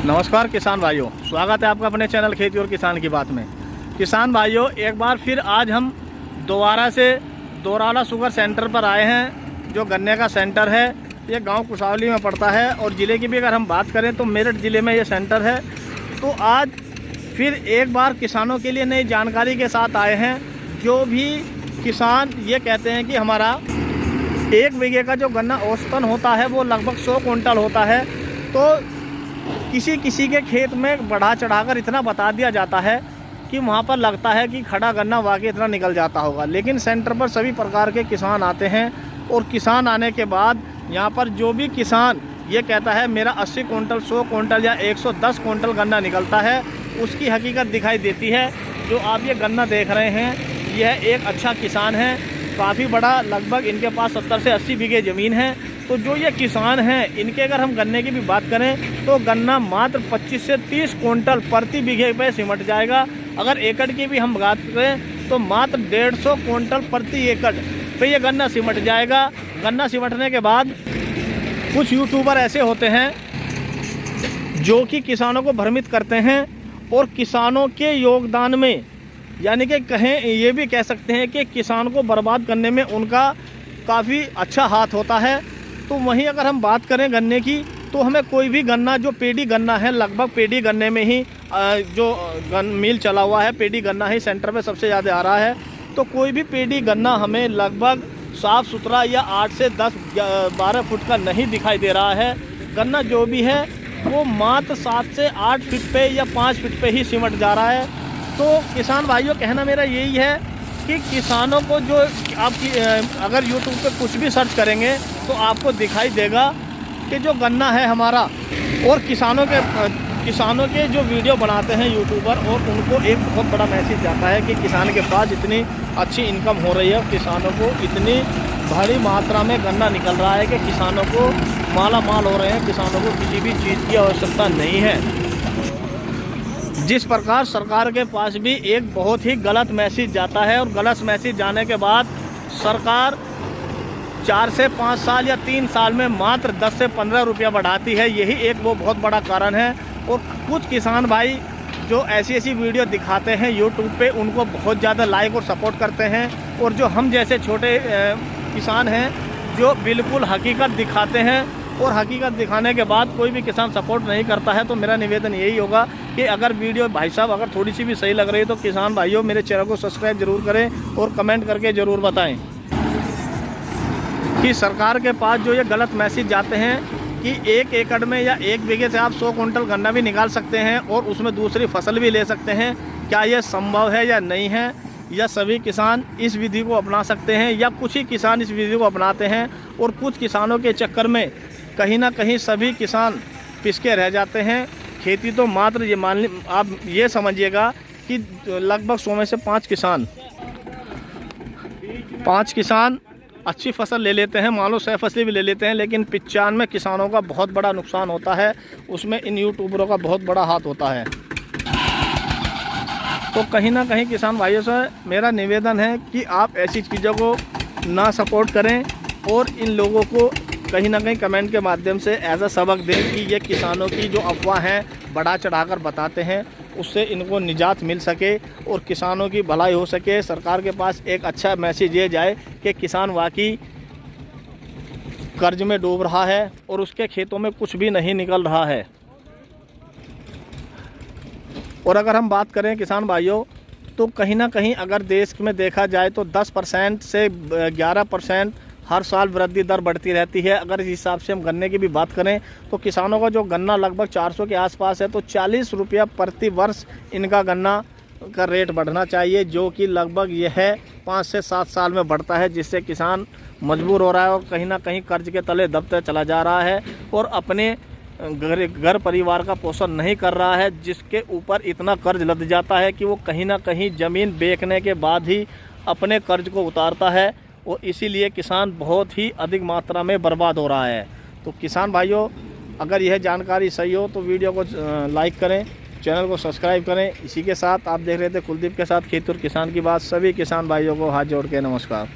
नमस्कार किसान भाइयों, स्वागत है आपका अपने चैनल खेती और किसान की बात में। किसान भाइयों, एक बार फिर आज हम दोबारा से दोराला शुगर सेंटर पर आए हैं। जो गन्ने का सेंटर है ये गांव कुसावली में पड़ता है और ज़िले की भी अगर हम बात करें तो मेरठ ज़िले में ये सेंटर है। तो आज फिर एक बार किसानों के लिए नई जानकारी के साथ आए हैं। जो भी किसान ये कहते हैं कि हमारा 1 बीघे का जो गन्ना औसतन होता है वो लगभग 100 कुंटल होता है, तो किसी के खेत में बढ़ा चढ़ाकर इतना बता दिया जाता है कि वहाँ पर लगता है कि खड़ा गन्ना वाकई इतना निकल जाता होगा। लेकिन सेंटर पर सभी प्रकार के किसान आते हैं और किसान आने के बाद यहाँ पर जो भी किसान ये कहता है मेरा 80 कुंटल 100 कुंटल या 110 कुंटल गन्ना निकलता है, उसकी हकीकत दिखाई देती है। जो आप ये गन्ना देख रहे हैं यह एक अच्छा किसान है, काफ़ी बड़ा, लगभग इनके पास 70 से 80 बीघे ज़मीन है। तो जो ये किसान हैं इनके अगर हम गन्ने की भी बात करें तो गन्ना मात्र 25 से 30 कुंटल प्रति बीघे पे सिमट जाएगा। अगर एकड़ की भी हम बात करें तो मात्र 150 कुंटल प्रति एकड़ पे ये गन्ना सिमट जाएगा। गन्ना सिमटने के बाद कुछ यूट्यूबर ऐसे होते हैं जो कि किसानों को भ्रमित करते हैं और किसानों के योगदान में, यानी कि कहें ये भी कह सकते हैं कि किसान को बर्बाद करने में उनका काफ़ी अच्छा हाथ होता है। तो वहीं अगर हम बात करें गन्ने की तो हमें कोई भी गन्ना जो पेडी गन्ना है, लगभग पेडी गन्ने में ही जो मिल चला हुआ है, पेडी गन्ना ही सेंटर पे सबसे ज़्यादा आ रहा है। तो कोई भी पेडी गन्ना हमें लगभग साफ़ सुथरा या 8 से 10-12 फुट का नहीं दिखाई दे रहा है। गन्ना जो भी है वो मात्र 7 से 8 फीट पे या 5 फीट पे ही सिमट जा रहा है। तो किसान भाइयों, कहना मेरा यही है कि किसानों को जो आपकी अगर यूट्यूब पे कुछ भी सर्च करेंगे तो आपको दिखाई देगा कि जो गन्ना है हमारा, और किसानों के जो वीडियो बनाते हैं यूट्यूबर, और उनको एक बहुत बड़ा मैसेज जाता है कि किसान के पास इतनी अच्छी इनकम हो रही है, किसानों को इतनी भारी मात्रा में गन्ना निकल रहा है कि किसानों को माला माल हो रहे हैं, किसानों को किसी भी चीज़ की आवश्यकता नहीं है। जिस प्रकार सरकार के पास भी एक बहुत ही गलत मैसेज जाता है और गलत मैसेज जाने के बाद सरकार 4 से 5 साल या 3 साल में मात्र 10 से 15 रुपया बढ़ाती है। यही एक वो बहुत बड़ा कारण है। और कुछ किसान भाई जो ऐसी वीडियो दिखाते हैं यूट्यूब पे, उनको बहुत ज़्यादा लाइक और सपोर्ट करते हैं। और जो हम जैसे छोटे किसान हैं जो बिल्कुल हकीकत दिखाते हैं और हकीकत दिखाने के बाद कोई भी किसान सपोर्ट नहीं करता है, तो मेरा निवेदन यही होगा कि अगर वीडियो भाई साहब अगर थोड़ी सी भी सही लग रही है तो किसान भाइयों मेरे चैनल को सब्सक्राइब जरूर करें और कमेंट करके ज़रूर बताएं कि सरकार के पास जो ये गलत मैसेज जाते हैं कि 1 एकड़ में या 1 बीघे से आप 100 कुंटल गन्ना भी निकाल सकते हैं और उसमें दूसरी फसल भी ले सकते हैं, क्या ये संभव है या नहीं है, या सभी किसान इस विधि को अपना सकते हैं या कुछ ही किसान इस विधि को अपनाते हैं और कुछ किसानों के चक्कर में कहीं ना कहीं सभी किसान पिसके रह जाते हैं। खेती तो मात्र ये आप ये समझिएगा कि लगभग 100 में से 5 किसान अच्छी फसल ले लेते हैं, मान लो 100 फसलें भी ले लेते हैं, लेकिन 95 किसानों का बहुत बड़ा नुकसान होता है। उसमें इन यूट्यूबरों का बहुत बड़ा हाथ होता है। तो कहीं ना कहीं किसान भाइयों से मेरा निवेदन है कि आप ऐसी चीज़ों को ना सपोर्ट करें और इन लोगों को कहीं ना कहीं कमेंट के माध्यम से ऐसा सबक दें कि ये किसानों की जो अफवाह हैं बढ़ा चढ़ाकर बताते हैं, उससे इनको निजात मिल सके और किसानों की भलाई हो सके। सरकार के पास एक अच्छा मैसेज ये जाए कि किसान वाकई कर्ज में डूब रहा है और उसके खेतों में कुछ भी नहीं निकल रहा है। और अगर हम बात करें किसान भाइयों तो कहीं ना कहीं अगर देश में देखा जाए तो 10% से 11% हर साल वृद्धि दर बढ़ती रहती है। अगर इस हिसाब से हम गन्ने की भी बात करें तो किसानों का जो गन्ना लगभग 400 के आसपास है, तो 40 रुपया प्रति वर्ष इनका गन्ना का रेट बढ़ना चाहिए, जो कि लगभग यह 5 से 7 साल में बढ़ता है, जिससे किसान मजबूर हो रहा है और कहीं ना कहीं कर्ज के तले दबते चला जा रहा है और अपने घर परिवार का पोषण नहीं कर रहा है, जिसके ऊपर इतना कर्ज लद जाता है कि वो कहीं ना कहीं ज़मीन बेचने के बाद ही अपने कर्ज को उतारता है और इसीलिए किसान बहुत ही अधिक मात्रा में बर्बाद हो रहा है। तो किसान भाइयों, अगर यह जानकारी सही हो तो वीडियो को लाइक करें, चैनल को सब्सक्राइब करें। इसी के साथ आप देख रहे थे कुलदीप के साथ खेती और किसान की बात। सभी किसान भाइयों को हाथ जोड़ के नमस्कार।